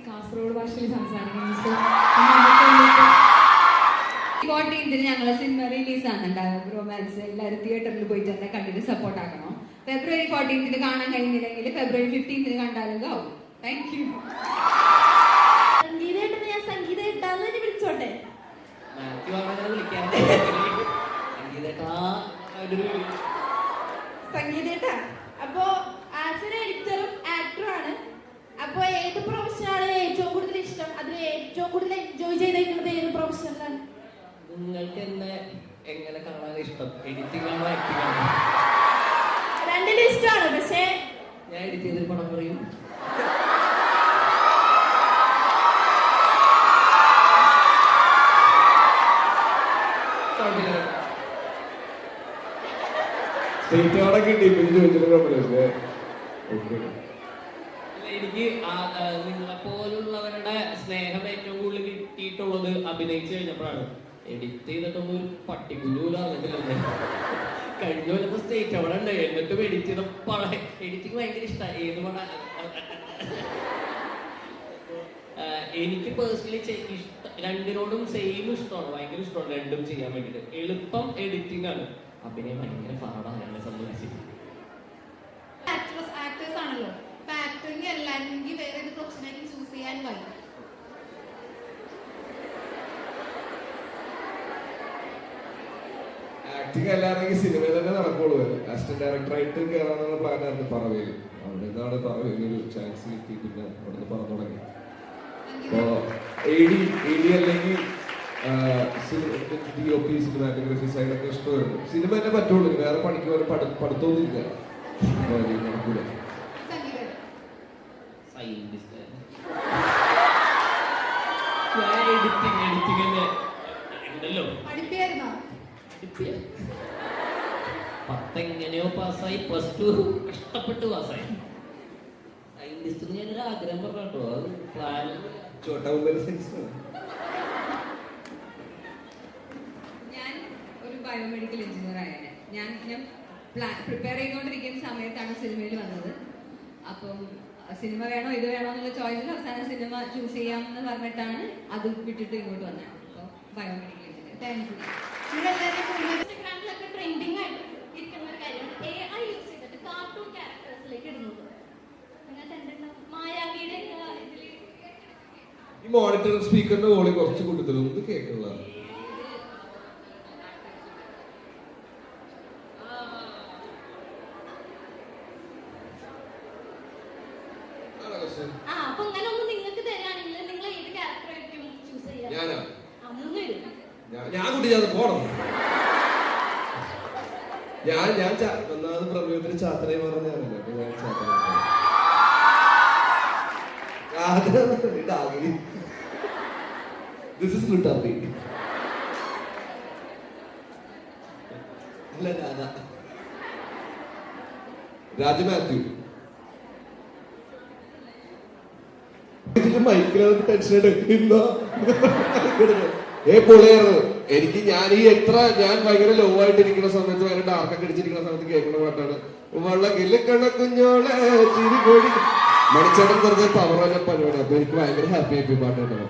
കാസർഗോഡ് ഭാഷയിൽ സംസാരിക്കുന്നത്. 14th ഞങ്ങളെ സിനിമ റിലീസ് ആണെന്നുണ്ടാകും. റൊമാൻസ് എല്ലാവരും തിയേറ്ററിൽ പോയിട്ട് തന്നെ കണ്ടിട്ട് സപ്പോർട്ട് ആക്കണം. February 14th കാണാൻ കഴിഞ്ഞില്ലെങ്കിൽ February 15th കണ്ടാലും ആവും. Thank you. ഞാൻ സംഗീത ഇട്ടാന്ന് തന്നെ വിളിച്ചോട്ടെ. സംഗീതേട്ടാ അപ്പോ ആസ് എ എഡിറ്ററും ആക്ടറും ആണ്. അപ്പൊ ഏത് പ്രൊഫഷനാണ് ഏറ്റവും കൂടുതൽ ഇഷ്ടം? അതിൽ ഏറ്റവും കൂടുതൽ എൻജോയ് ചെയ്തേക്കുന്നത് ഏത് പ്രൊഫഷനിലാണ്? നിങ്ങൾക്ക് എങ്ങനെ കാണാൻ ഇഷ്ടം? എഡിറ്റിംഗ് ആണോ ആക്ടിംഗ് ആണോ? രണ്ടിലും ഇഷ്ടമാണ്. പക്ഷേ ഞാൻ എഡിറ്റ് ചെയ്തൊരു പടം പറയും. എനിക്ക് നിങ്ങളെ പോലുള്ളവരുടെ സ്നേഹം ഏറ്റവും കൂടുതൽ കിട്ടിയിട്ടുള്ളത് അഭിനയിച്ചു കഴിഞ്ഞപ്പോഴാണ്. എഡിറ്റ് ചെയ്തിട്ടൊന്നും ഒരു പട്ടിക്കുഞ്ഞു പോലും അറിഞ്ഞിട്ടില്ല. കഴിഞ്ഞ കൊല്ലത്തെ സ്റ്റേറ്റ് അവിടെ ഉണ്ട്. എന്നിട്ടും എഡിറ്റ് ചെയ്ത പടം എഡിറ്റിങ് ഭയങ്കര ഇഷ്ടമാണ്. ഏത് പടം എനിക്ക് പേഴ്സണലി രണ്ടിനോടും സെയിം ഇഷ്ടമാണ്. ഭയങ്കര ഇഷ്ടമാണ് രണ്ടും ചെയ്യാൻ വേണ്ടിയിട്ട്. എളുപ്പം എഡിറ്റിംഗ് ആണ്. അഭിനയം ഭയങ്കര പാടാണ് എന്നെ സംബന്ധിച്ച്. ആക്ടേഴ്സ് ആണല്ലോ. ആക്ടറിങ് അല്ലായിരുന്നെങ്കിൽ വേറെ ഏത് പ്രൊഫഷനായിട്ട് ചൂസ് ചെയ്യാൻ കഴിയും? ആക്ടിങ് അല്ലാണെങ്കിൽ സിനിമയിൽ തന്നെ നടക്കുള്ളൂ. അസിസ്റ്റന്റ് ഡയറക്ടറായിട്ട് കയറാനുള്ള പ്ലാനായിരുന്നു പറവയിൽ. അവിടെ നിന്നാണ് പറവയിൽ ഒരു ചാൻസ് കിട്ടി. പിന്നെ അവിടെ നിന്ന് പറഞ്ഞു തുടങ്ങി. അപ്പോ എ ഡി അല്ലെങ്കിൽ DOP സിനിമാറ്റോഗ്രഫി സൈഡൊക്കെ ഇഷ്ടമായിരുന്നു. സിനിമ തന്നെ പറ്റുള്ളൂ. വേറെ പണിക്ക് വരെ പഠിത്തമൊന്നുമില്ല. നടക്കൂല. എഡിറ്റിംഗ് തന്നെ ഉണ്ടല്ലോ. പത്തെങ്ങനെയോ പാസ്സായി. +2 കഷ്ടപ്പെട്ട് പാസ്സായി. സയന്റിസ്റ്റ് ഞാനൊരു ആഗ്രഹം പറഞ്ഞോ. അത് പ്ലാൻ ഞാൻ ഒരു ബയോമെഡിക്കൽ എഞ്ചിനീയർ ആയാണ്. ഞാൻ പ്രിപ്പയർ ചെയ്തുകൊണ്ടിരിക്കുന്ന സമയത്താണ് സിനിമയിൽ വന്നത്. അപ്പം സിനിമ വേണോ ഇത് വേണോ എന്നുള്ള ചോയ്സിൽ അവസാനം സിനിമ ചൂസ് ചെയ്യാമെന്ന് പറഞ്ഞിട്ടാണ് അത് വിട്ടിട്ട് ഇങ്ങോട്ട് വന്നത്. അപ്പോൾ ബയോമെഡിക്കൽ എഞ്ചിനീയർ. Thank you. ഇൻസ്റ്റാഗ്രാമിലൊക്കെ ട്രെൻഡിങ് ആയിട്ട് ഇരിക്കുന്ന ഒരു കാര്യമാണ് AI യൂസ് ചെയ്തിട്ട് കാർട്ടൂൺ ക്യാരക്ടേഴ്സിലേക്ക് ഇടുന്നത്. മായാവിയുടെ ഇതിൽ ഈ മോണിറ്റർ സ്പീക്കറിന്റെ വോളിയം കുറച്ച് കൂടുതലും ഇത് കേൾക്കുള്ള. അപ്പൊ അങ്ങനെ ഒന്ന് നിങ്ങൾക്ക് തരാണെങ്കിൽ നിങ്ങൾ ഏത് ക്യാരക്ടറായിരിക്കും ചൂസ് ചെയ്യാ? ഞാൻ കുട്ടി പോണം. ഞാൻ ഒന്നാമത് പ്രമേയത്തിന് ചാത്തനെ പറഞ്ഞാണല്ലോ. ഞാൻ ചാത്തനെ This is Lutapi. അല്ല രാജ മാത്യു. മൈക്കിനകത്ത് ടെൻഷൻ എടുക്കില്ല. പൊളിയായിരുന്നു എനിക്ക്. ഞാൻ ഭയങ്കര ലോ ആയിട്ടിരിക്കുന്ന സമയത്ത് ഭയങ്കര ഡാർക്കൊക്കെ അടിച്ചിരിക്കുന്ന സമയത്ത് കേൾക്കുന്ന പാട്ടാണ്. വള്ളക്കില്ല കുഞ്ഞോളെ ചിരി കോഴി മണിച്ചേട്ടൻ കുറച്ച് പവർ പരിപാടി. അപ്പൊ എനിക്ക് ഭയങ്കര ഹാപ്പി പാട്ട് കേട്ടോ.